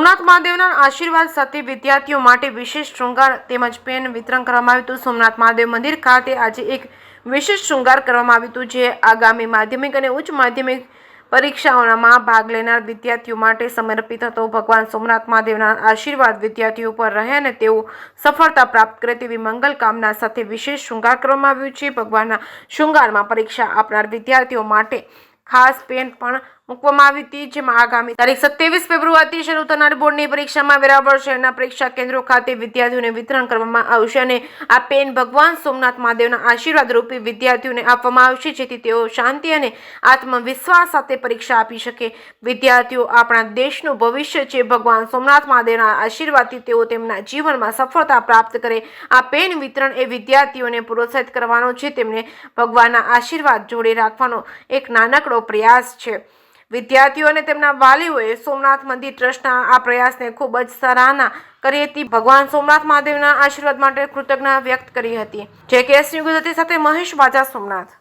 સોમનાથ મહાદેવના આશીર્વાદ સાથે વિદ્યાર્થીઓ માટે વિશેષ શૃંગાર તેમજ પેન વિતરણ કરવામાં આવ્યું હતું। સોમનાથ મહાદેવ મંદિર ખાતે આજે એક વિશેષ શૃંગાર કરવામાં આવ્યું હતું, જે આગામી માધ્યમિક અને ઉચ્ચ માધ્યમિક પરીક્ષાઓમાં ભાગ લેનાર વિદ્યાર્થીઓ માટે સમર્પિત હતો। ભગવાન સોમનાથ મહાદેવના આશીર્વાદ વિદ્યાર્થીઓ પર રહે અને તેઓ સફળતા પ્રાપ્ત કરે તેવી મંગલ કામના સાથે વિશેષ શૃંગાર કરવામાં આવ્યું છે। ભગવાનના શૃંગારમાં પરીક્ષા આપનાર વિદ્યાર્થીઓ માટે ખાસ પેન પણ મૂકવામાં આવી હતી, જેમાં આગામી તારીખ 27 ફેબ્રુઆરીથી શરૂ થનાર બોર્ડની પરીક્ષામાં વેરાવળ શહેરના પરીક્ષા કેન્દ્રો ખાતે વિદ્યાર્થીઓને વિતરણ કરવામાં આવશે અને આ પેન ભગવાન સોમનાથ મહાદેવના આશીર્વાદ રૂપી વિદ્યાર્થીઓને આપવામાં આવશે, જેથી તેઓ શાંતિ અને આત્મવિશ્વાસ સાથે પરીક્ષા આપી શકે। વિદ્યાર્થીઓ આપણા દેશનું ભવિષ્ય છે। ભગવાન સોમનાથ મહાદેવના આશીર્વાદથી તેઓ તેમના જીવનમાં સફળતા પ્રાપ્ત કરે। આ પેન વિતરણ એ વિદ્યાર્થીઓને પ્રોત્સાહિત કરવાનો છે, તેમને ભગવાનના આશીર્વાદ જોડે રાખવાનો એક નાનકડો પ્રયાસ છે। વિદ્યાર્થીઓ અને તેમના વાલીઓએ સોમનાથ મંદિર ટ્રસ્ટના આ પ્રયાસને ખૂબ જ સરાહના કરી હતી। ભગવાન સોમનાથ મહાદેવના આશીર્વાદ માટે કૃતજ્ઞતા વ્યક્ત કરી હતી। JKS ન્યૂઝ સાથે મહેશ વાજા, સોમનાથ।